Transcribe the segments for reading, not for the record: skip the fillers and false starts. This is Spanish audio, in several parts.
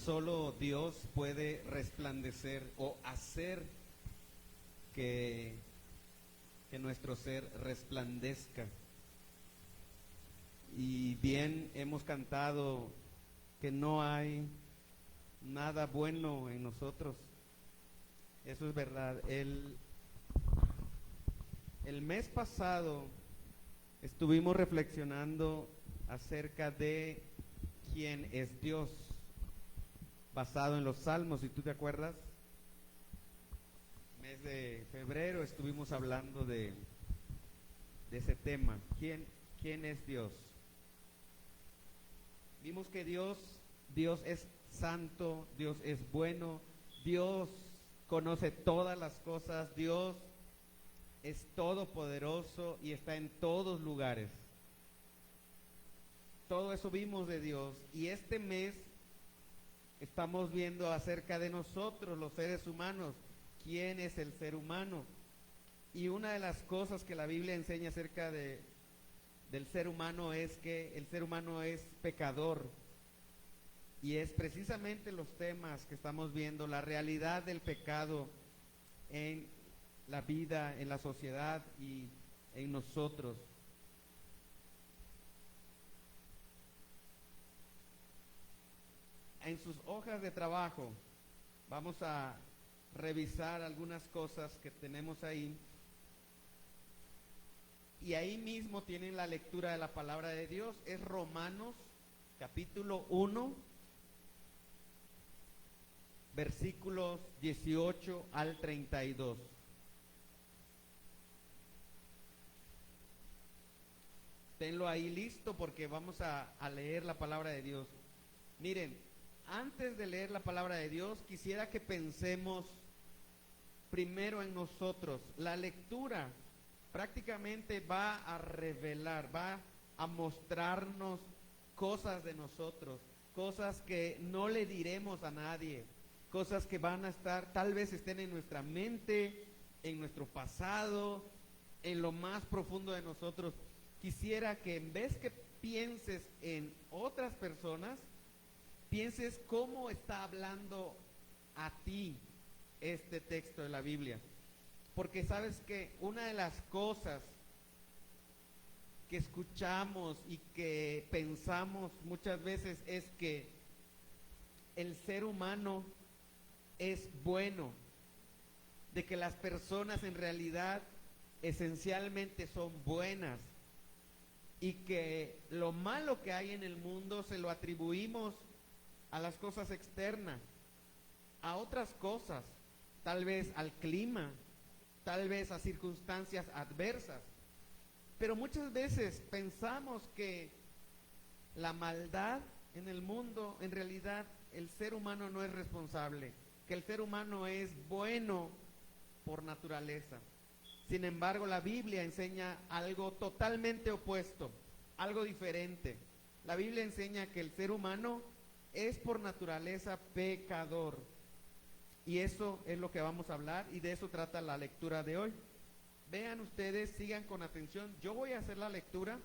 Solo Dios puede resplandecer o hacer que nuestro ser resplandezca. Y bien hemos cantado que no hay nada bueno en nosotros. Eso es verdad. El mes pasado estuvimos reflexionando acerca de quién es Dios, basado en los Salmos, si tú te acuerdas. Mes de febrero estuvimos hablando de ese tema. ¿Quién es Dios? Vimos que Dios es santo, Dios es bueno, Dios conoce todas las cosas, Dios es todopoderoso y está en todos lugares. Todo eso vimos de Dios, y este mes estamos viendo acerca de nosotros, los seres humanos. ¿Quién es el ser humano? Y una de las cosas que la Biblia enseña acerca del ser humano es que el ser humano es pecador. Y es precisamente los temas que estamos viendo, la realidad del pecado en la vida, en la sociedad y en nosotros. En sus hojas de trabajo vamos a revisar algunas cosas que tenemos ahí. Y ahí mismo tienen la lectura de la palabra de Dios. Es Romanos capítulo 1, versículos 18 al 32. Tenlo ahí listo porque vamos a leer la palabra de Dios. Miren, antes de leer la palabra de Dios, quisiera que pensemos primero en nosotros. La lectura prácticamente va a revelar, va a mostrarnos cosas de nosotros, cosas que no le diremos a nadie, cosas que van a estar, tal vez estén en nuestra mente, en nuestro pasado, en lo más profundo de nosotros. Quisiera que en vez que pienses en otras personas, pienses cómo está hablando a ti este texto de la Biblia. Porque sabes que una de las cosas que escuchamos y que pensamos muchas veces es que el ser humano es bueno, de que las personas en realidad esencialmente son buenas, y que lo malo que hay en el mundo se lo atribuimos a las cosas externas, a otras cosas, tal vez al clima, tal vez a circunstancias adversas. Pero muchas veces pensamos que la maldad en el mundo, en realidad el ser humano no es responsable, que el ser humano es bueno por naturaleza. Sin embargo, la Biblia enseña algo totalmente opuesto, algo diferente. La Biblia enseña que el ser humano es por naturaleza pecador. Y eso es lo que vamos a hablar, y de eso trata la lectura de hoy. Vean ustedes, sigan con atención. Yo voy a hacer la lectura,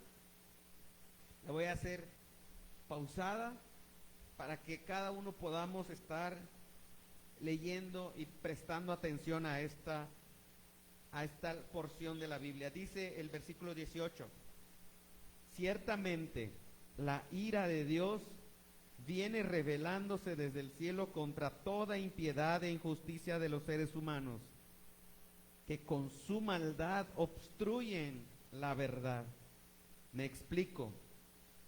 la voy a hacer pausada para que cada uno podamos estar leyendo y prestando atención a esta porción de la Biblia. Dice el versículo 18: ciertamente la ira de Dios viene revelándose desde el cielo contra toda impiedad e injusticia de los seres humanos, que con su maldad obstruyen la verdad. Me explico.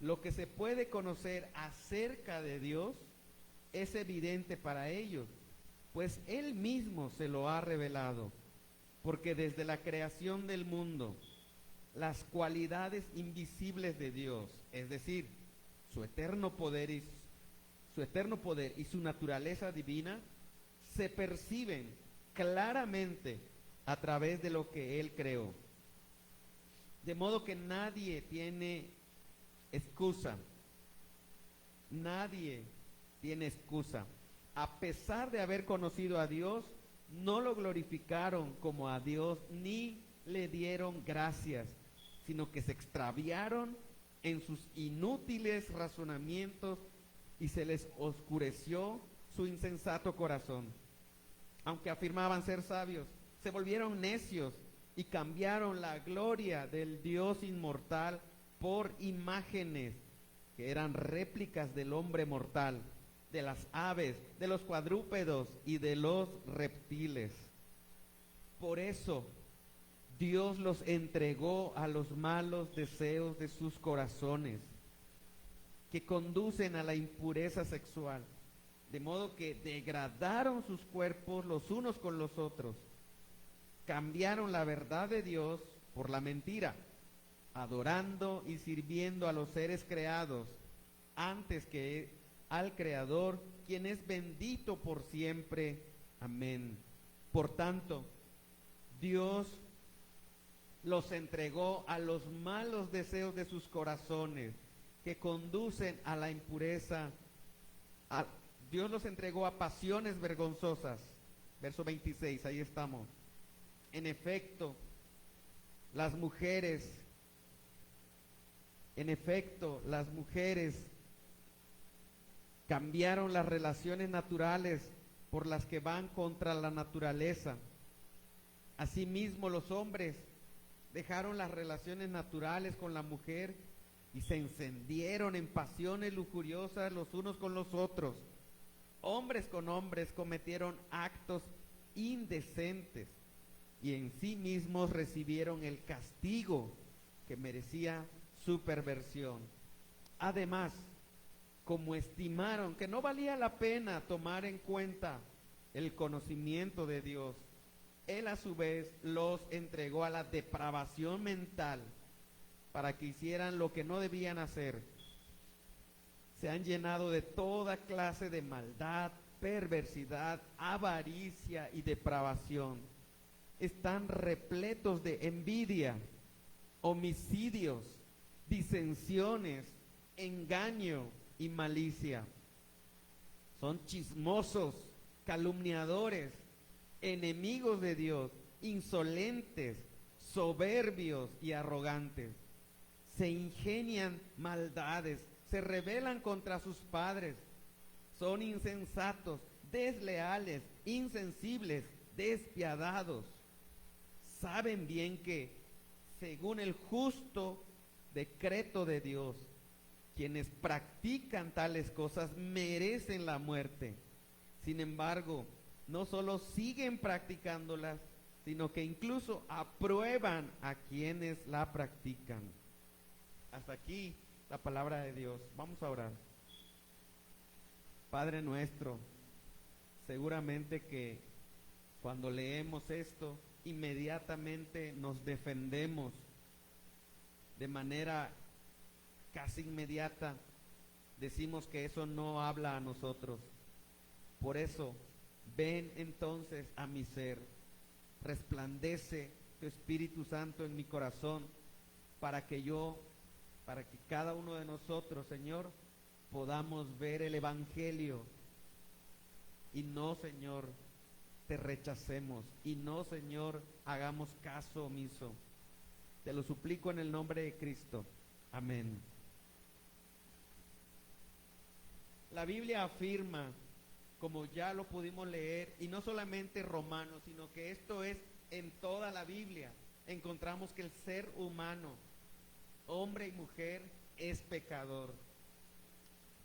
Lo que se puede conocer acerca de Dios es evidente para ellos, pues Él mismo se lo ha revelado, porque desde la creación del mundo, las cualidades invisibles de Dios, es decir, su eterno poder y su naturaleza divina, se perciben claramente a través de lo que Él creó. De modo que nadie tiene excusa. Nadie tiene excusa. A pesar de haber conocido a Dios, no lo glorificaron como a Dios ni le dieron gracias, sino que se extraviaron en sus inútiles razonamientos y se les oscureció su insensato corazón. Aunque afirmaban ser sabios, se volvieron necios y cambiaron la gloria del Dios inmortal por imágenes que eran réplicas del hombre mortal, de las aves, de los cuadrúpedos y de los reptiles. Por eso Dios los entregó a los malos deseos de sus corazones, que conducen a la impureza sexual, de modo que degradaron sus cuerpos los unos con los otros, cambiaron la verdad de Dios por la mentira, adorando y sirviendo a los seres creados antes que al Creador, quien es bendito por siempre. Amén. Por tanto, Dios los entregó a los malos deseos de sus corazones, que conducen a la impureza. Dios los entregó a pasiones vergonzosas. Verso 26, ahí estamos. En efecto, las mujeres cambiaron las relaciones naturales por las que van contra la naturaleza. Asimismo, los hombres dejaron las relaciones naturales con la mujer y se encendieron en pasiones lujuriosas los unos con los otros. Hombres con hombres cometieron actos indecentes y en sí mismos recibieron el castigo que merecía su perversión. Además, como estimaron que no valía la pena tomar en cuenta el conocimiento de Dios, Él a su vez los entregó a la depravación mental para que hicieran lo que no debían hacer. Se han llenado de toda clase de maldad, perversidad, avaricia y depravación. Están repletos de envidia, homicidios, disensiones, engaño y malicia. Son chismosos, calumniadores, enemigos de Dios, insolentes, soberbios y arrogantes. Se ingenian maldades, se rebelan contra sus padres, son insensatos, desleales, insensibles, despiadados. Saben bien que, según el justo decreto de Dios, quienes practican tales cosas merecen la muerte. Sin embargo, no solo siguen practicándolas, sino que incluso aprueban a quienes la practican. Hasta aquí la palabra de Dios. Vamos a orar. Padre nuestro, seguramente que cuando leemos esto, inmediatamente nos defendemos de manera casi inmediata. Decimos que eso no habla a nosotros. Por eso, ven entonces a mi ser, resplandece tu Espíritu Santo en mi corazón, para que cada uno de nosotros, Señor, podamos ver el Evangelio y no, Señor, te rechacemos y no, Señor, hagamos caso omiso. Te lo suplico en el nombre de Cristo. Amén. La Biblia afirma, como ya lo pudimos leer, y no solamente Romanos, sino que esto es en toda la Biblia. Encontramos que el ser humano, hombre y mujer, es pecador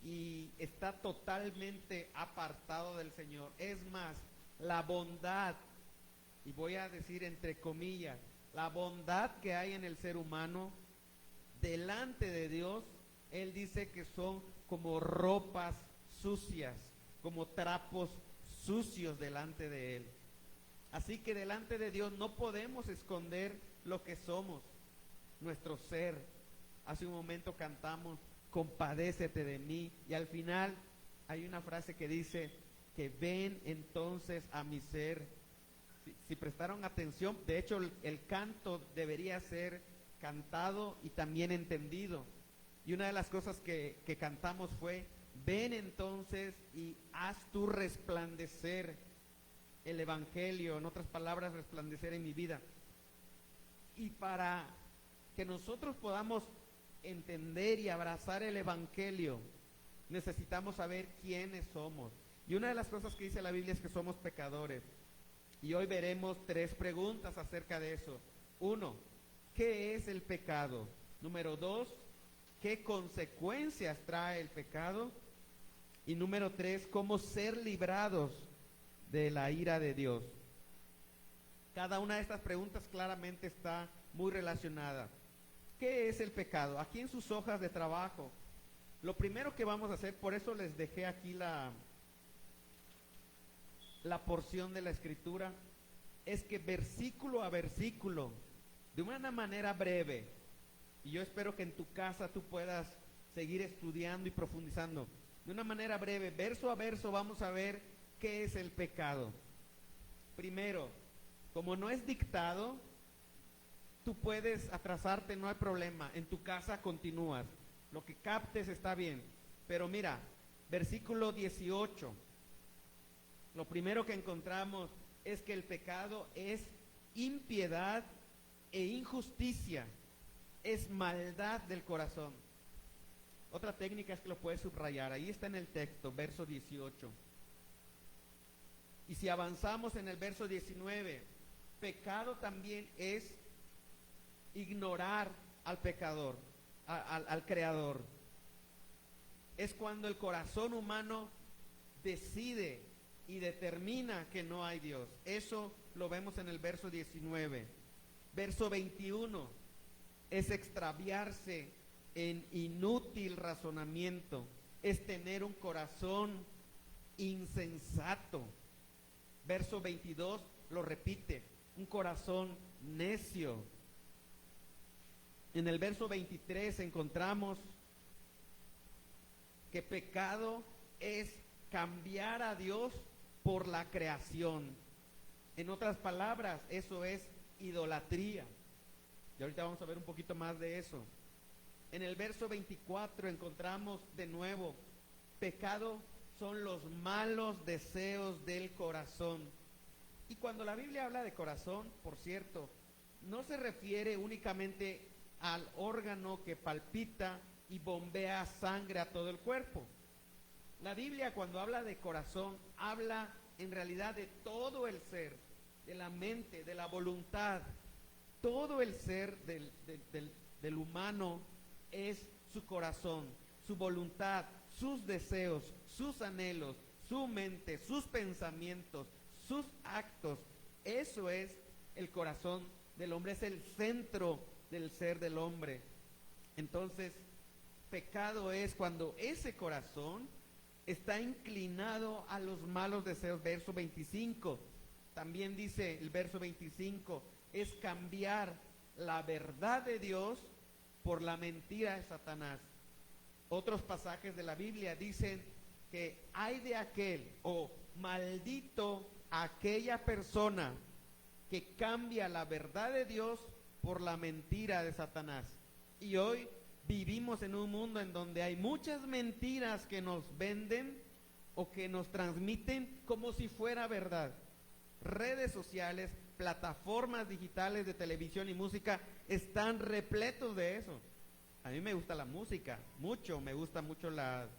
y está totalmente apartado del Señor. Es más, la bondad, y voy a decir entre comillas, la bondad que hay en el ser humano delante de Dios, Él dice que son como ropas sucias, como trapos sucios delante de Él. Así que delante de Dios no podemos esconder lo que somos, nuestro ser. Hace un momento cantamos, compadécete de mí, y al final hay una frase que dice que ven entonces a mi ser. Si prestaron atención, de hecho el canto debería ser cantado y también entendido. Y una de las cosas que cantamos fue, ven entonces y haz tú resplandecer el Evangelio, en otras palabras, resplandecer en mi vida. Y para que nosotros podamos entender y abrazar el Evangelio, necesitamos saber quiénes somos. Y una de las cosas que dice la Biblia es que somos pecadores. Y hoy veremos 3 preguntas acerca de eso. 1, ¿qué es el pecado? Número 2, ¿qué consecuencias trae el pecado? Y número 3, ¿cómo ser librados de la ira de Dios? Cada una de estas preguntas claramente está muy relacionada. ¿Qué es el pecado? Aquí en sus hojas de trabajo, lo primero que vamos a hacer, por eso les dejé aquí la porción de la escritura, es que versículo a versículo, de una manera breve, y yo espero que en tu casa tú puedas seguir estudiando y profundizando, de una manera breve, verso a verso, vamos a ver qué es el pecado. Primero, como no es dictado, tú puedes atrasarte, no hay problema, en tu casa continúas, lo que captes está bien, pero mira, versículo 18, lo primero que encontramos es que el pecado es impiedad e injusticia, es maldad del corazón. Otra técnica es que lo puedes subrayar, ahí está en el texto, verso 18. Y si avanzamos en el verso 19, pecado también es ignorar al pecador, al creador. Es cuando el corazón humano decide y determina que no hay Dios. Eso lo vemos en el verso 19. Verso 21 es extraviarse en inútil razonamiento, es tener un corazón insensato. Verso 22 lo repite, un corazón necio. En el verso 23 encontramos que pecado es cambiar a Dios por la creación. En otras palabras, eso es idolatría. Y ahorita vamos a ver un poquito más de eso. En el verso 24 encontramos de nuevo, pecado son los malos deseos del corazón. Y cuando la Biblia habla de corazón, por cierto, no se refiere únicamente al órgano que palpita y bombea sangre a todo el cuerpo. La Biblia, cuando habla de corazón, habla en realidad de todo el ser, de la mente, de la voluntad. Todo el ser del humano es su corazón, su voluntad, sus deseos, sus anhelos, su mente, sus pensamientos, sus actos. Eso es el corazón del hombre, es el centro del ser del hombre. Entonces, pecado es cuando ese corazón está inclinado a los malos deseos. Verso 25, también dice el verso 25, es cambiar la verdad de Dios por la mentira de Satanás. Otros pasajes de la Biblia dicen que hay de aquel, o maldito aquella persona que cambia la verdad de Dios por la mentira de Satanás. Y hoy vivimos en un mundo en donde hay muchas mentiras que nos venden o que nos transmiten como si fuera verdad. Redes sociales, plataformas digitales de televisión y música están repletos de eso. A mí me gusta la música, mucho, me gustan mucho las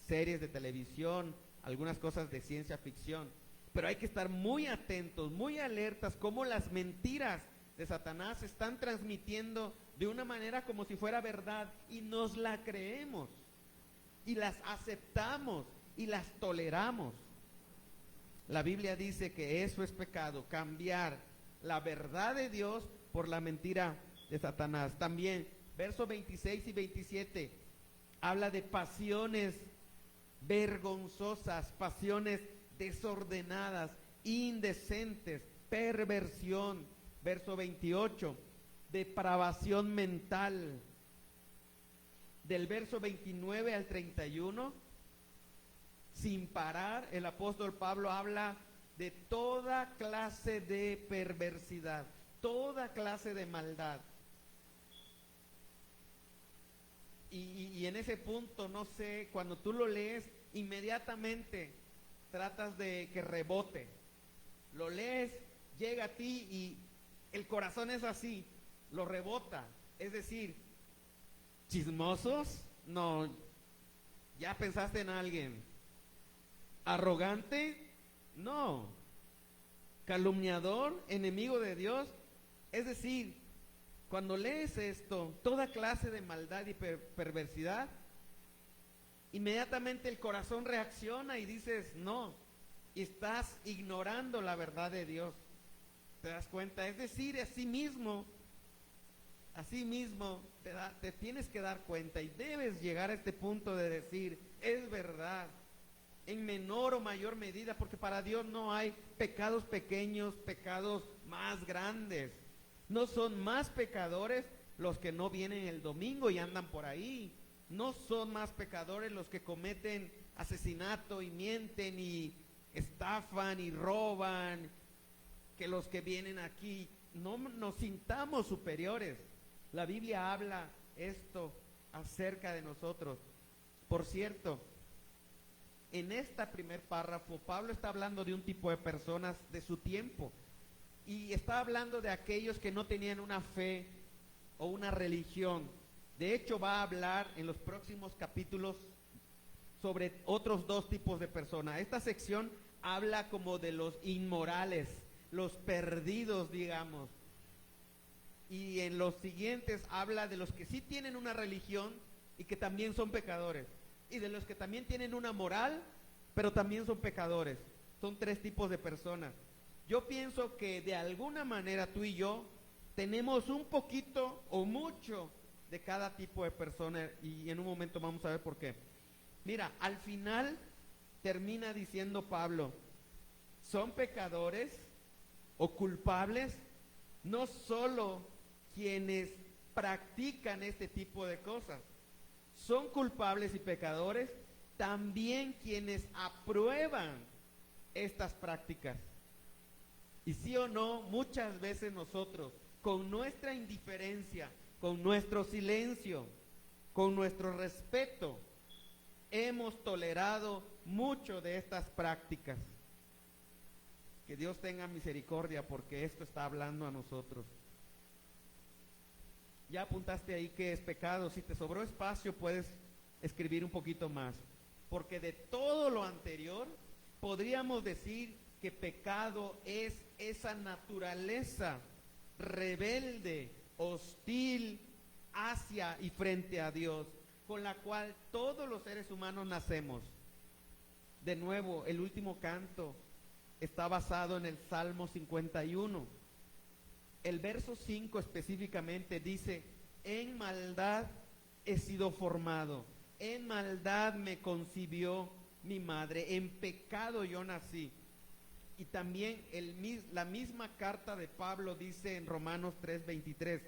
series de televisión, algunas cosas de ciencia ficción, pero hay que estar muy atentos, muy alertas, cómo las mentiras de Satanás se están transmitiendo de una manera como si fuera verdad y nos la creemos y las aceptamos y las toleramos. La Biblia dice que eso es pecado, cambiar la verdad de Dios por la mentira de Satanás. También, versos 26 y 27, habla de pasiones vergonzosas, pasiones desordenadas, indecentes, perversión. Verso 28, depravación mental. Del verso 29 al 31, sin parar, el apóstol Pablo habla de toda clase de perversidad, toda clase de maldad. Y en ese punto, no sé, cuando tú lo lees, inmediatamente tratas de que rebote. Lo lees, llega a ti y el corazón es así, lo rebota. Es decir, chismosos, no, ¿Ya pensaste en alguien? ¿Arrogante? No. ¿Calumniador? ¿Enemigo de Dios? Es decir, cuando lees esto, toda clase de maldad y perversidad, inmediatamente el corazón reacciona y dices, no, y estás ignorando la verdad de Dios. ¿Te das cuenta? Es decir, así mismo te tienes que dar cuenta y debes llegar a este punto de decir, es verdad, en menor o mayor medida, porque para Dios no hay pecados pequeños, pecados más grandes. No son más pecadores los que no vienen el domingo y andan por ahí. No son más pecadores los que cometen asesinato y mienten y estafan y roban que los que vienen aquí. No nos sintamos superiores. La Biblia habla esto acerca de nosotros. Por cierto, en este primer párrafo, Pablo está hablando de un tipo de personas de su tiempo. Y está hablando de aquellos que no tenían una fe o una religión. De hecho, va a hablar en los próximos capítulos sobre otros dos tipos de personas. Esta sección habla como de los inmorales, los perdidos, digamos. Y en los siguientes habla de los que sí tienen una religión y que también son pecadores. Y de los que también tienen una moral, pero también son pecadores. Son tres tipos de personas. Yo pienso que de alguna manera tú y yo tenemos un poquito o mucho de cada tipo de persona, y en un momento vamos a ver por qué. Mira, al final termina diciendo Pablo, son pecadores o culpables no solo quienes practican este tipo de cosas, son culpables y pecadores también quienes aprueban estas prácticas. Y sí o no, muchas veces nosotros, con nuestra indiferencia, con nuestro silencio, con nuestro respeto, hemos tolerado mucho de estas prácticas. Que Dios tenga misericordia porque esto está hablando a nosotros. Ya apuntaste ahí que es pecado. Si te sobró espacio puedes escribir un poquito más. Porque de todo lo anterior podríamos decir que pecado es esa naturaleza rebelde, hostil hacia y frente a Dios, con la cual todos los seres humanos nacemos. De nuevo, el último canto está basado en el Salmo 51. El verso 5 específicamente dice, en maldad he sido formado, en maldad me concibió mi madre, en pecado yo nací. Y también la misma carta de Pablo dice en Romanos 3:23,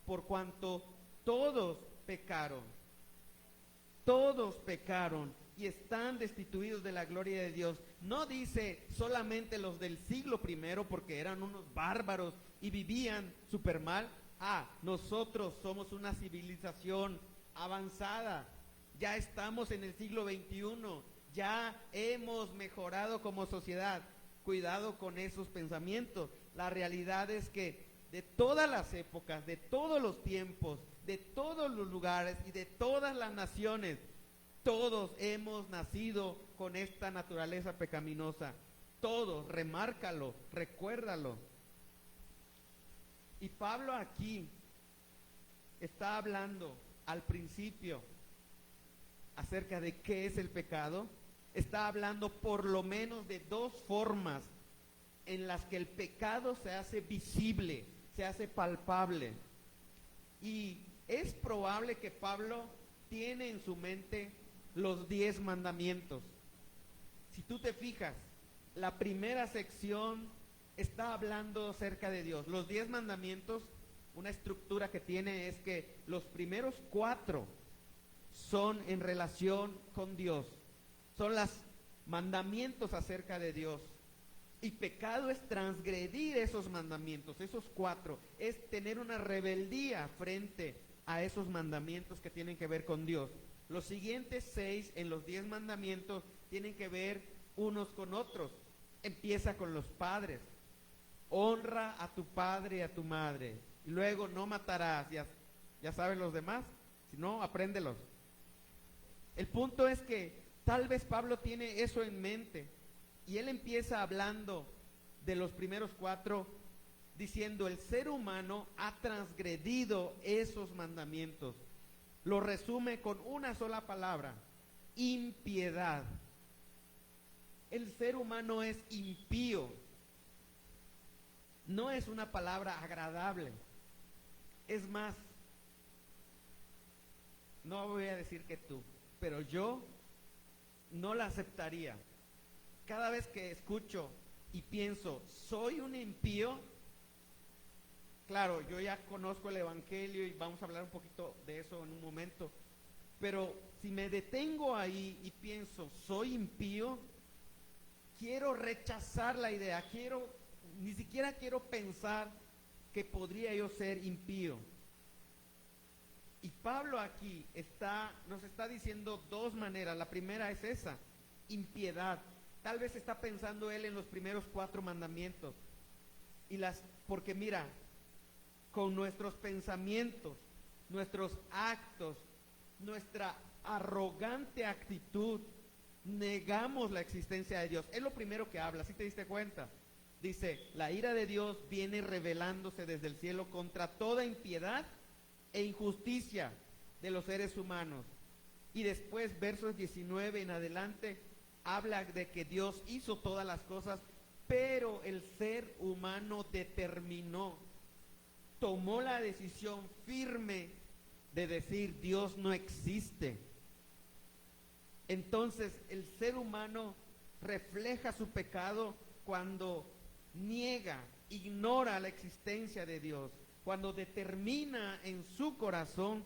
por cuanto todos pecaron y están destituidos de la gloria de Dios. No dice solamente los del siglo primero porque eran unos bárbaros y vivían súper mal. Nosotros somos una civilización avanzada, ya estamos en el siglo XXI, ya hemos mejorado como sociedad. Cuidado con esos pensamientos. La realidad es que de todas las épocas, de todos los tiempos, de todos los lugares y de todas las naciones, todos hemos nacido con esta naturaleza pecaminosa. Todos, remárcalo, recuérdalo. Y Pablo aquí está hablando al principio acerca de qué es el pecado. Está hablando por lo menos de dos formas en las que el pecado se hace visible, se hace palpable. Y es probable que Pablo tiene en su mente los 10 mandamientos. Si tú te fijas, la primera sección está hablando acerca de Dios. Los 10 mandamientos, una estructura que tiene es que los primeros 4 son en relación con Dios. Son los mandamientos acerca de Dios. Y pecado es transgredir esos mandamientos, esos 4. Es tener una rebeldía frente a esos mandamientos que tienen que ver con Dios. Los siguientes 6 en los 10 mandamientos tienen que ver unos con otros. Empieza con los padres. Honra a tu padre y a tu madre. Y luego no matarás. Ya saben los demás. Si no, apréndelos. El punto es que tal vez Pablo tiene eso en mente y él empieza hablando de los primeros 4 diciendo el ser humano ha transgredido esos mandamientos. Lo resume con una sola palabra: impiedad. El ser humano es impío. No es una palabra agradable. Es más, no voy a decir que tú, pero yo no la aceptaría. Cada vez que escucho y pienso, soy un impío, claro, yo ya conozco el Evangelio y vamos a hablar un poquito de eso en un momento, pero si me detengo ahí y pienso, soy impío, quiero rechazar la idea, ni siquiera quiero pensar que podría yo ser impío. Y Pablo aquí nos está diciendo 2 maneras. La primera es esa, impiedad. Tal vez está pensando él en los primeros 4 mandamientos. Porque mira, con nuestros pensamientos, nuestros actos, nuestra arrogante actitud, negamos la existencia de Dios. Es lo primero que habla, ¿sí te diste cuenta? Dice, la ira de Dios viene revelándose desde el cielo contra toda impiedad e injusticia de los seres humanos. Y después, versos 19 en adelante, habla de que Dios hizo todas las cosas, pero el ser humano tomó la decisión firme de decir, Dios no existe. Entonces, el ser humano refleja su pecado cuando niega, ignora la existencia de Dios, cuando determina en su corazón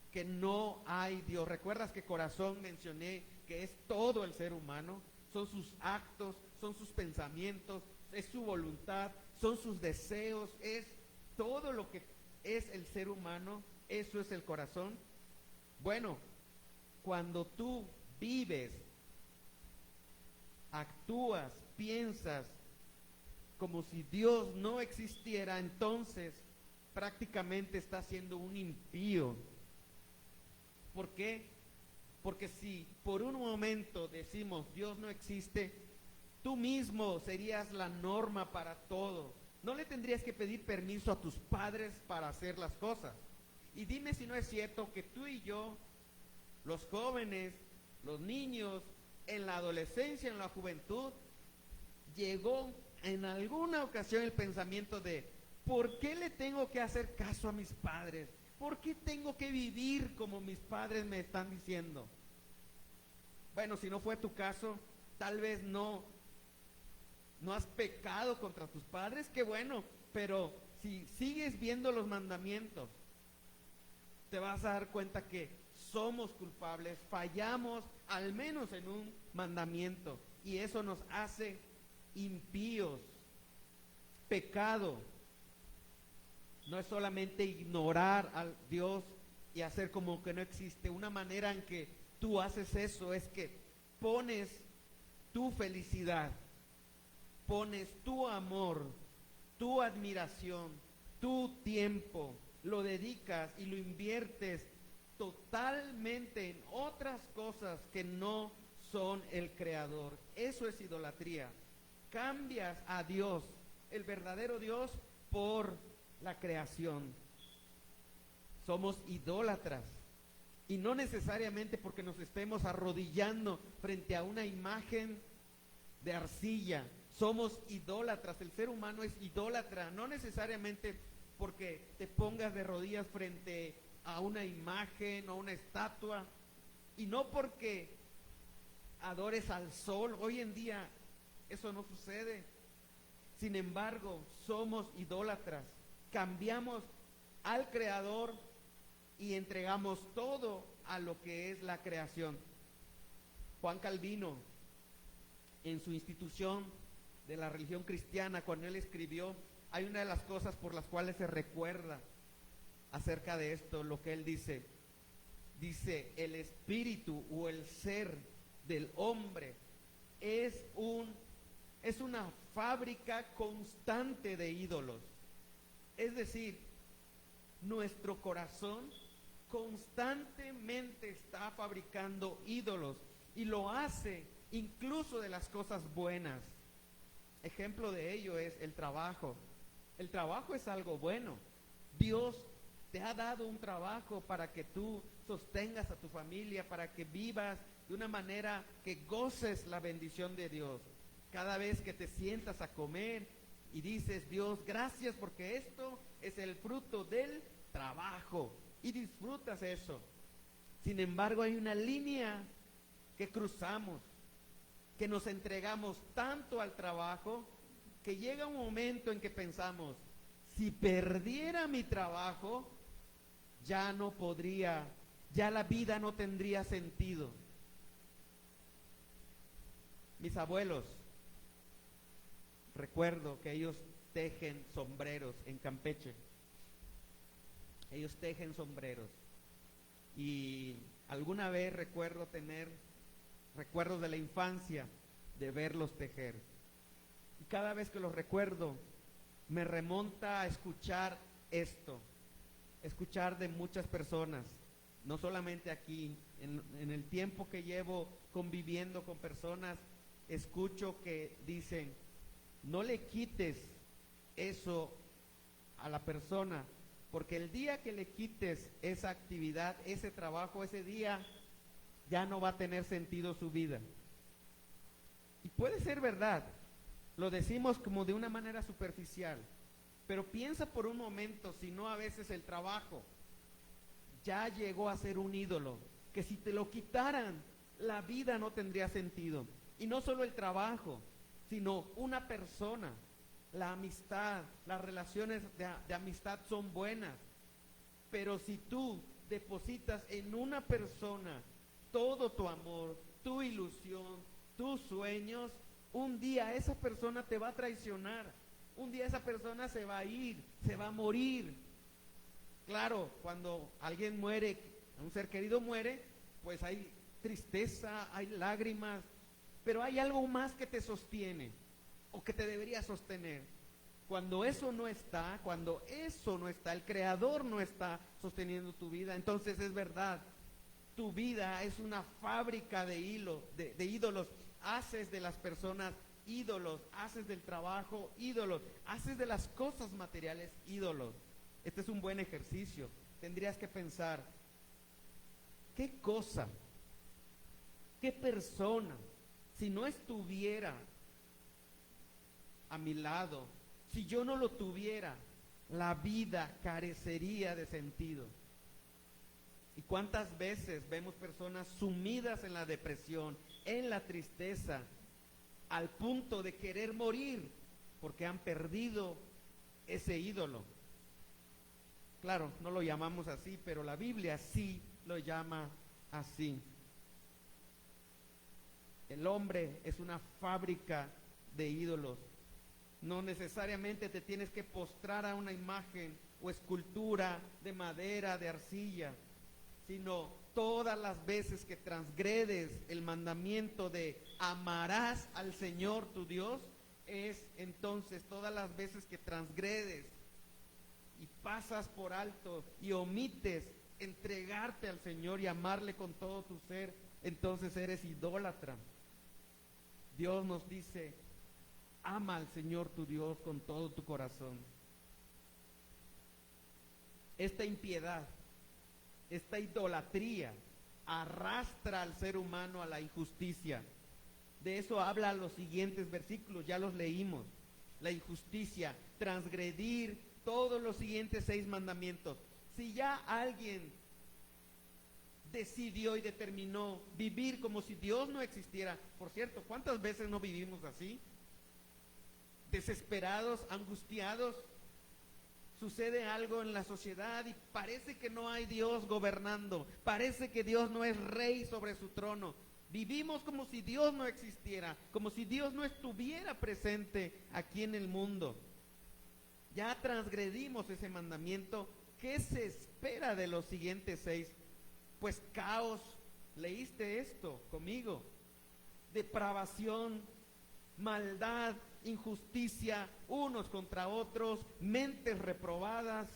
que no hay Dios. ¿Recuerdas que corazón mencioné que es todo el ser humano? Son sus actos, son sus pensamientos, es su voluntad, son sus deseos, es todo lo que es el ser humano, eso es el corazón. Bueno, cuando tú vives, actúas, piensas como si Dios no existiera, entonces prácticamente estás siendo un impío. ¿Por qué? Porque si por un momento decimos Dios no existe, tú mismo serías la norma para todo. No le tendrías que pedir permiso a tus padres para hacer las cosas. Y dime si no es cierto que tú y yo, los jóvenes, los niños, en la adolescencia, en la juventud, llegó en alguna ocasión el pensamiento de ¿por qué le tengo que hacer caso a mis padres? ¿Por qué tengo que vivir como mis padres me están diciendo? Bueno, si no fue tu caso, tal vez no has pecado contra tus padres, qué bueno, pero si sigues viendo los mandamientos, te vas a dar cuenta que somos culpables, fallamos al menos en un mandamiento, y eso nos hace impíos. Pecado no es solamente ignorar a Dios y hacer como que no existe. Una manera en que tú haces eso es que pones tu felicidad, pones tu amor, tu admiración, tu tiempo, lo dedicas y lo inviertes totalmente en otras cosas que no son el creador. Eso es idolatría. Cambias a Dios, el verdadero Dios, por la creación. Somos idólatras, y no necesariamente porque nos estemos arrodillando frente a una imagen de arcilla. Somos idólatras, el ser humano es idólatra, no necesariamente porque te pongas de rodillas frente a una imagen o una estatua, y no porque adores al sol. Hoy en día eso no sucede. Sin embargo, somos idólatras. Cambiamos al Creador y entregamos todo a lo que es la creación. Juan Calvino, en su institución de la religión cristiana, cuando él escribió, hay una de las cosas por las cuales se recuerda acerca de esto, lo que él dice, el espíritu o el ser del hombre es una fábrica constante de ídolos. Es decir, nuestro corazón constantemente está fabricando ídolos y lo hace incluso de las cosas buenas. Ejemplo de ello es el trabajo. El trabajo es algo bueno. Dios te ha dado un trabajo para que tú sostengas a tu familia, para que vivas de una manera que goces la bendición de Dios. Cada vez que te sientas a comer y dices, Dios, gracias porque esto es el fruto del trabajo, y disfrutas eso. Sin embargo, hay una línea que cruzamos, que nos entregamos tanto al trabajo, que llega un momento en que pensamos, si perdiera mi trabajo, ya no podría, ya la vida no tendría sentido. Mis abuelos, recuerdo que ellos tejen sombreros en Campeche. Ellos tejen sombreros. Y alguna vez recuerdo tener recuerdos de la infancia de verlos tejer. Y cada vez que los recuerdo, me remonta a escuchar esto, escuchar de muchas personas, no solamente aquí, en el tiempo que llevo conviviendo con personas, escucho que dicen, no le quites eso a la persona, porque el día que le quites esa actividad, ese trabajo, ese día, ya no va a tener sentido su vida. Y puede ser verdad, lo decimos como de una manera superficial, pero piensa por un momento, si no a veces el trabajo ya llegó a ser un ídolo, que si te lo quitaran, la vida no tendría sentido. Y no solo el trabajo, sino una persona, la amistad, las relaciones de amistad son buenas, pero si tú depositas en una persona todo tu amor, tu ilusión, tus sueños, un día esa persona te va a traicionar, un día esa persona se va a ir, se va a morir. Claro, cuando alguien muere, un ser querido muere, pues hay tristeza, hay lágrimas, pero hay algo más que te sostiene o que te debería sostener. Cuando eso no está, el Creador no está sosteniendo tu vida, entonces es verdad, tu vida es una fábrica de ídolos, haces de las personas ídolos, haces del trabajo ídolos, haces de las cosas materiales ídolos. Este es un buen ejercicio. Tendrías que pensar, ¿qué cosa, qué persona, si no estuviera a mi lado, si yo no lo tuviera, la vida carecería de sentido? ¿Y cuántas veces vemos personas sumidas en la depresión, en la tristeza, al punto de querer morir porque han perdido ese ídolo? Claro, no lo llamamos así, pero la Biblia sí lo llama así. El hombre es una fábrica de ídolos. No necesariamente te tienes que postrar a una imagen o escultura de madera, de arcilla, sino todas las veces que transgredes el mandamiento de amarás al Señor tu Dios, es entonces todas las veces que transgredes y pasas por alto y omites entregarte al Señor y amarle con todo tu ser, entonces eres idólatra. Dios nos dice, ama al Señor tu Dios con todo tu corazón. Esta impiedad, esta idolatría arrastra al ser humano a la injusticia. De eso habla los siguientes versículos, ya los leímos. La injusticia, transgredir todos los siguientes 6 mandamientos. Si ya alguien decidió y determinó vivir como si Dios no existiera, por cierto, ¿cuántas veces no vivimos así? Desesperados, angustiados, sucede algo en la sociedad y parece que no hay Dios gobernando, parece que Dios no es rey sobre su trono. Vivimos como si Dios no existiera, como si Dios no estuviera presente aquí en el mundo. Ya transgredimos ese mandamiento. ¿Qué se espera de los siguientes 6? Pues caos. ¿Leíste esto conmigo? Depravación, maldad, injusticia, unos contra otros, mentes reprobadas.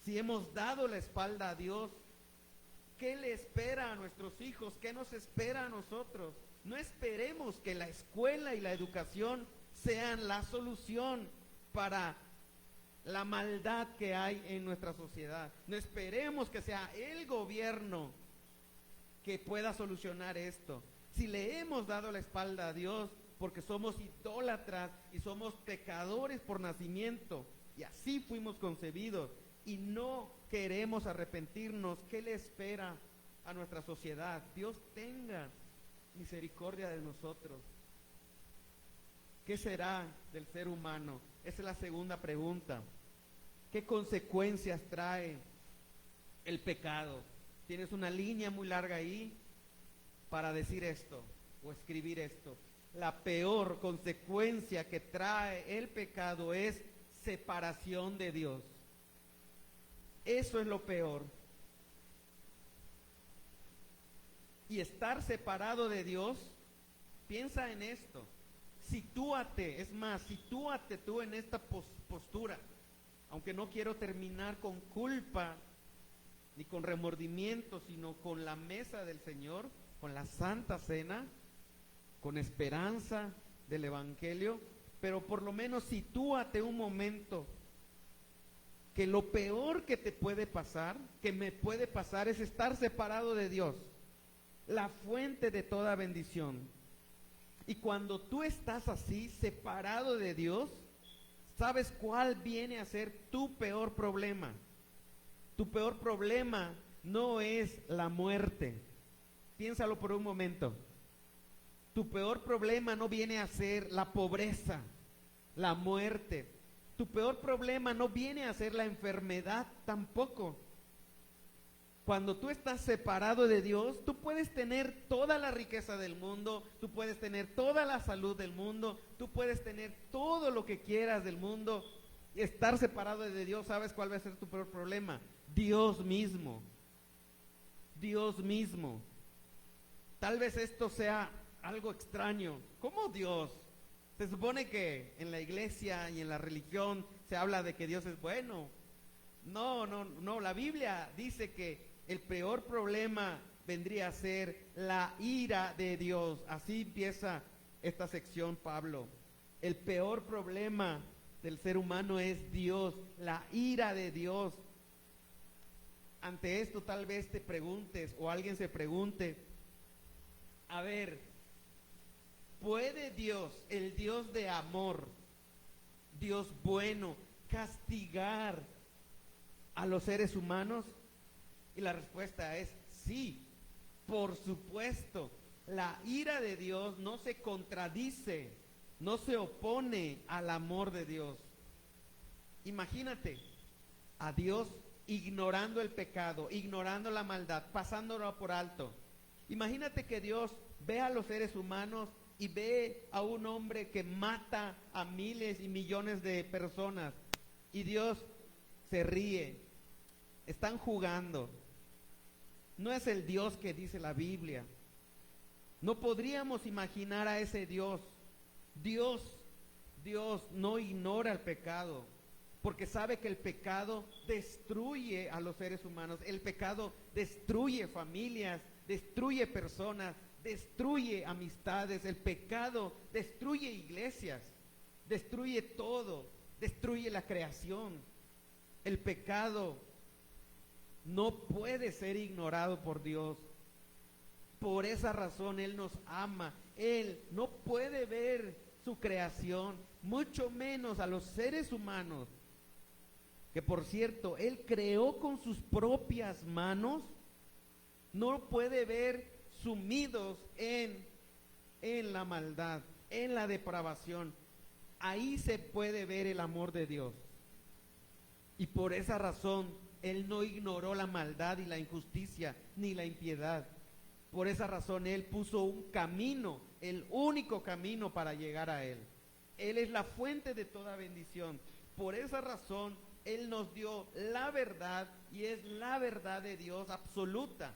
si hemos dado la espalda a Dios, ¿qué le espera a nuestros hijos? ¿Qué nos espera a nosotros? No esperemos que la escuela y la educación sean la solución para la maldad que hay en nuestra sociedad. No esperemos que sea el gobierno que pueda solucionar esto. Si le hemos dado la espalda a Dios porque somos idólatras y somos pecadores por nacimiento, y así fuimos concebidos, y no queremos arrepentirnos, ¿qué le espera a nuestra sociedad? Dios tenga misericordia de nosotros. ¿Qué será del ser humano? Esa es la segunda pregunta. ¿Qué consecuencias trae el pecado? Tienes una línea muy larga ahí para decir esto o escribir esto. La peor consecuencia que trae el pecado es separación de Dios. Eso es lo peor. Y estar separado de Dios, piensa en esto. Sitúate, es más, sitúate tú en esta postura. Aunque no quiero terminar con culpa ni con remordimiento, sino con la mesa del Señor, con la Santa Cena, con esperanza del Evangelio, pero por lo menos sitúate un momento que lo peor que te puede pasar, que me puede pasar, es estar separado de Dios, la fuente de toda bendición. Y cuando tú estás así, separado de Dios, ¿sabes cuál viene a ser tu peor problema? Tu peor problema no es la muerte. Piénsalo por un momento. Tu peor problema no viene a ser la pobreza, la muerte. Tu peor problema no viene a ser la enfermedad tampoco. Cuando tú estás separado de Dios, tú puedes tener toda la riqueza del mundo, tú puedes tener toda la salud del mundo, tú puedes tener todo lo que quieras del mundo. Y estar separado de Dios, ¿sabes cuál va a ser tu peor problema? Dios mismo. Dios mismo. Tal vez esto sea algo extraño. ¿Cómo Dios? Se supone que en la iglesia y en la religión se habla de que Dios es bueno. No, la Biblia dice que el peor problema vendría a ser la ira de Dios. Así empieza esta sección, Pablo. El peor problema del ser humano es Dios, la ira de Dios. Ante esto tal vez te preguntes o alguien se pregunte, a ver, ¿puede Dios, el Dios de amor, Dios bueno, castigar a los seres humanos? Y la respuesta es sí, por supuesto. La ira de Dios no se contradice, no se opone al amor de Dios. Imagínate a Dios ignorando el pecado, ignorando la maldad, pasándolo por alto. Imagínate que Dios ve a los seres humanos y ve a un hombre que mata a miles y millones de personas y Dios se ríe. Están jugando. No es el Dios que dice la Biblia. No podríamos imaginar a ese Dios. Dios no ignora el pecado, porque sabe que el pecado destruye a los seres humanos. El pecado destruye familias, destruye personas, destruye amistades. El pecado destruye iglesias, destruye todo, destruye la creación. El pecado no puede ser ignorado por Dios. Por esa razón Él nos ama. Él no puede ver su creación, mucho menos a los seres humanos, que por cierto, Él creó con sus propias manos. No puede ver sumidos en la maldad, en la depravación. Ahí se puede ver el amor de Dios. Y por esa razón Él no ignoró la maldad y la injusticia ni la impiedad. Por esa razón Él puso un camino, el único camino para llegar a Él. Él es la fuente de toda bendición. Por esa razón Él nos dio la verdad, y es la verdad de Dios absoluta.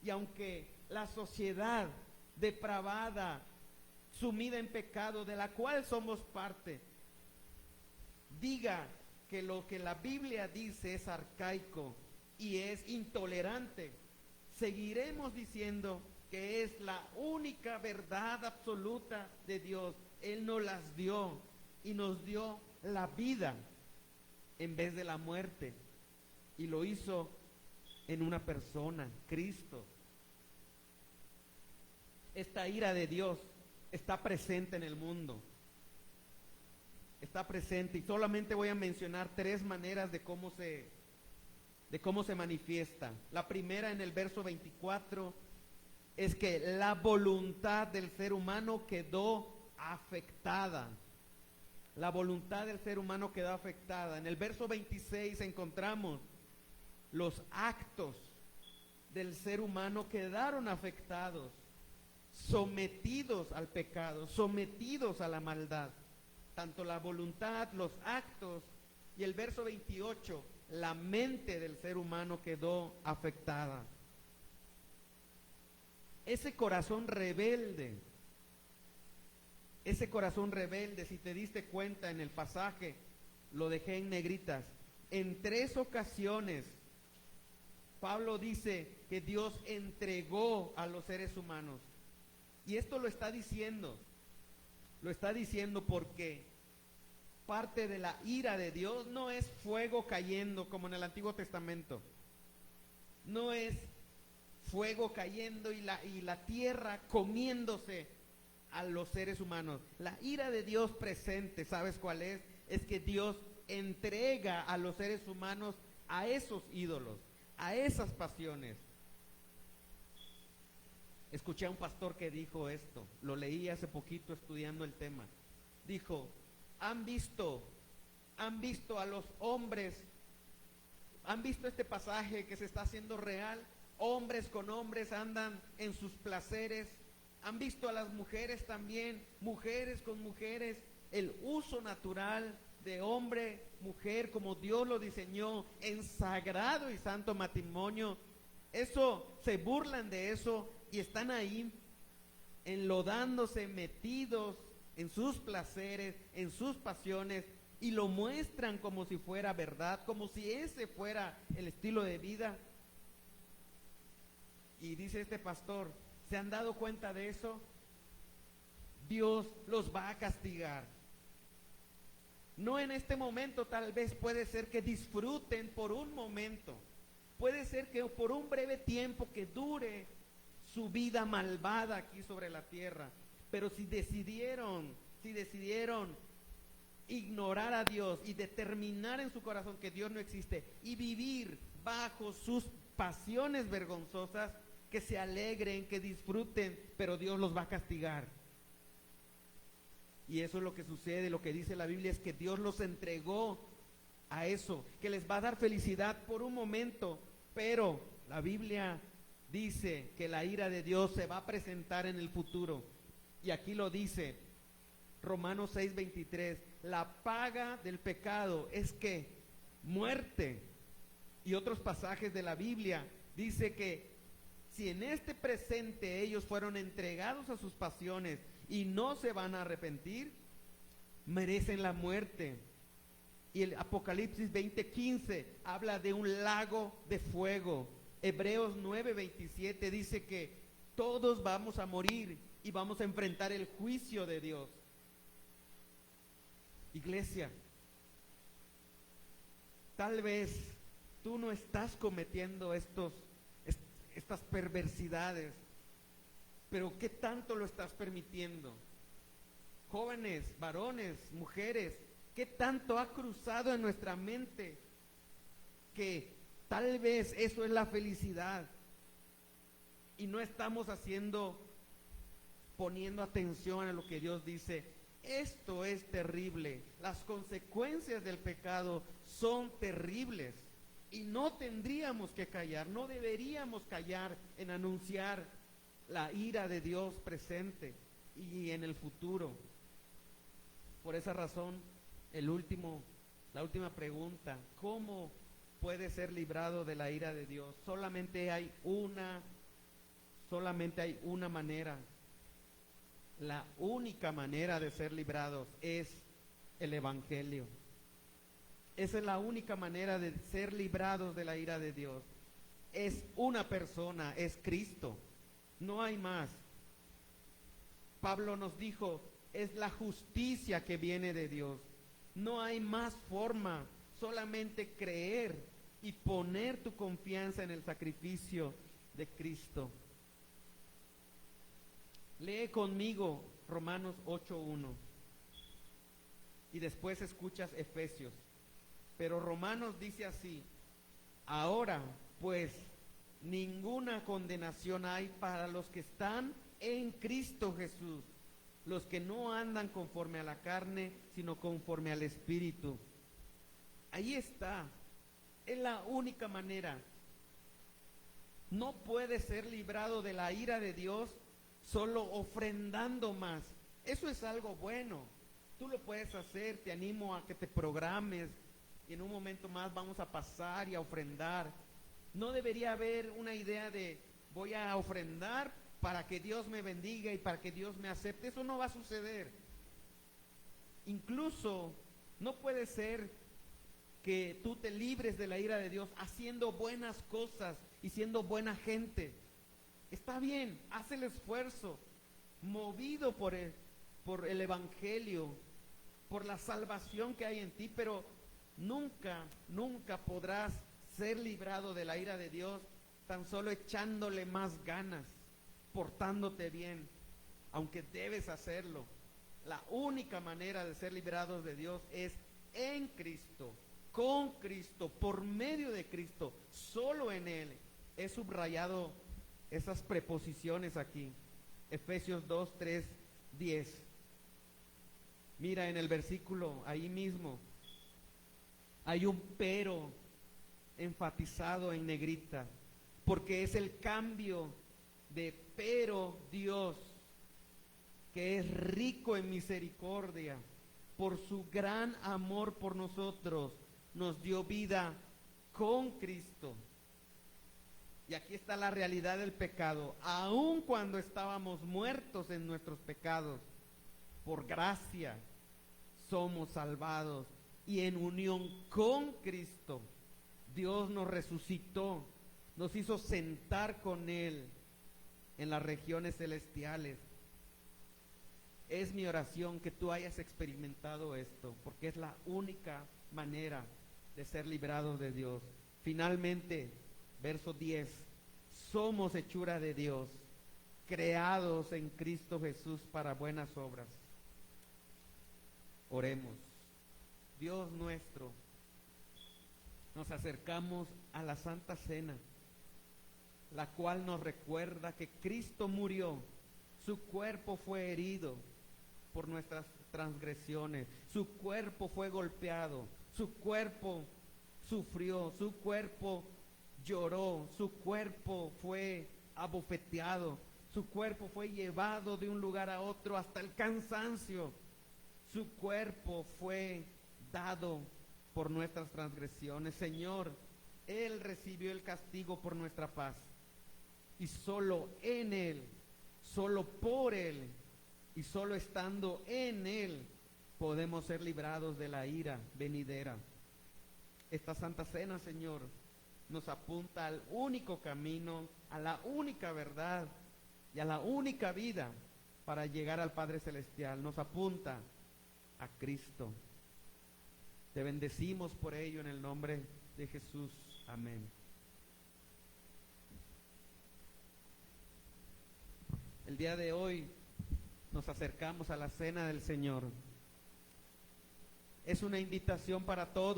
Y aunque la sociedad depravada, sumida en pecado, de la cual somos parte, diga que lo que la Biblia dice es arcaico y es intolerante, seguiremos diciendo que es la única verdad absoluta de Dios. Él nos las dio y nos dio la vida en vez de la muerte, y lo hizo en una persona, Cristo. Esta ira de Dios está presente en el mundo, está presente, y solamente voy a mencionar 3 maneras de cómo se manifiesta. La primera, en el verso 24, es que la voluntad del ser humano quedó afectada. La voluntad del ser humano quedó afectada. En el verso 26 encontramos los actos del ser humano quedaron afectados, sometidos al pecado, sometidos a la maldad. Tanto la voluntad, los actos, y el verso 28, la mente del ser humano quedó afectada. Ese corazón rebelde, si te diste cuenta en el pasaje, lo dejé en negritas. En 3 ocasiones, Pablo dice que Dios entregó a los seres humanos. Y esto lo está diciendo porque parte de la ira de Dios no es fuego cayendo como en el Antiguo Testamento. No es fuego cayendo y la tierra comiéndose a los seres humanos. La ira de Dios presente, ¿sabes cuál es? Es que Dios entrega a los seres humanos a esos ídolos, a esas pasiones. Escuché a un pastor que dijo esto, lo leí hace poquito estudiando el tema. Dijo, han visto a los hombres, han visto este pasaje que se está haciendo real. Hombres con hombres andan en sus placeres. Han visto a las mujeres también, mujeres con mujeres, el uso natural de hombre, mujer, como Dios lo diseñó en sagrado y santo matrimonio. Eso, se burlan de eso y están ahí enlodándose, metidos en sus placeres, en sus pasiones, y lo muestran como si fuera verdad, como si ese fuera el estilo de vida. Y dice este pastor, ¿se han dado cuenta de eso? Dios los va a castigar. No en este momento, tal vez puede ser que disfruten por un momento. Puede ser que por un breve tiempo que dure su vida malvada aquí sobre la tierra. Pero si decidieron ignorar a Dios y determinar en su corazón que Dios no existe y vivir bajo sus pasiones vergonzosas, que se alegren, que disfruten, pero Dios los va a castigar. Y eso es lo que sucede. Lo que dice la Biblia es que Dios los entregó a eso, que les va a dar felicidad por un momento, pero la Biblia dice que la ira de Dios se va a presentar en el futuro. Y aquí lo dice Romanos 6:23, la paga del pecado es que muerte. Y otros pasajes de la Biblia dice que si en este presente ellos fueron entregados a sus pasiones y no se van a arrepentir, merecen la muerte. Y el Apocalipsis 20:15 habla de un lago de fuego. Hebreos 9:27 dice que todos vamos a morir y vamos a enfrentar el juicio de Dios. Iglesia, tal vez tú no estás cometiendo estas perversidades, pero ¿qué tanto lo estás permitiendo? Jóvenes, varones, mujeres, ¿qué tanto ha cruzado en nuestra mente que tal vez eso es la felicidad y no estamos poniendo atención a lo que Dios dice? Esto es terrible. Las consecuencias del pecado son terribles y no tendríamos que callar, no deberíamos callar en anunciar la ira de Dios presente y en el futuro. Por esa razón, la última pregunta, ¿cómo puede ser librado de la ira de Dios? Solamente hay una manera. La única manera de ser librados es el Evangelio. Esa es la única manera de ser librados de la ira de Dios. Es una persona, es Cristo. No hay más. Pablo nos dijo, es la justicia que viene de Dios. No hay más forma, solamente creer y poner tu confianza en el sacrificio de Cristo. Lee conmigo Romanos 8:1 y después escuchas Efesios. Pero Romanos dice así: ahora pues ninguna condenación hay para los que están en Cristo Jesús, los que no andan conforme a la carne, sino conforme al Espíritu. Ahí está, es la única manera. No puedes ser librado de la ira de Dios solo ofrendando más. Eso es algo bueno, tú lo puedes hacer, te animo a que te programes y en un momento más vamos a pasar y a ofrendar. No debería haber una idea de voy a ofrendar para que Dios me bendiga y para que Dios me acepte. Eso no va a suceder. Incluso no puede ser que tú te libres de la ira de Dios haciendo buenas cosas y siendo buena gente. Está bien, haz el esfuerzo, movido por el Evangelio, por la salvación que hay en ti, pero nunca podrás ser librado de la ira de Dios tan solo echándole más ganas, portándote bien, aunque debes hacerlo. La única manera de ser librados de Dios es en Cristo, con Cristo, por medio de Cristo, solo en Él. He subrayado esas preposiciones aquí. Efesios 2, 3, 10. Mira en el versículo ahí mismo, hay un pero enfatizado en negrita, porque es el cambio de pero Dios, que es rico en misericordia, por su gran amor por nosotros, nos dio vida con Cristo. Y aquí está la realidad del pecado. Aun cuando estábamos muertos en nuestros pecados, por gracia somos salvados. Y en unión con Cristo, Dios nos resucitó, nos hizo sentar con Él en las regiones celestiales. Es mi oración que tú hayas experimentado esto, porque es la única manera de ser librados de Dios. Finalmente, verso 10, somos hechura de Dios, creados en Cristo Jesús para buenas obras. Oremos. Dios nuestro, nos acercamos a la Santa Cena, la cual nos recuerda que Cristo murió, su cuerpo fue herido por nuestras transgresiones, su cuerpo fue golpeado, su cuerpo sufrió, su cuerpo lloró, su cuerpo fue abofeteado, su cuerpo fue llevado de un lugar a otro hasta el cansancio, su cuerpo fue dado por nuestras transgresiones. Señor, Él recibió el castigo por nuestra paz, y solo en Él, solo por Él y solo estando en Él podemos ser librados de la ira venidera. Esta Santa Cena, Señor, nos apunta al único camino, a la única verdad y a la única vida para llegar al Padre Celestial. Nos apunta a Cristo. Te bendecimos por ello en el nombre de Jesús. Amén. El día de hoy nos acercamos a la cena del Señor. Es una invitación para todos.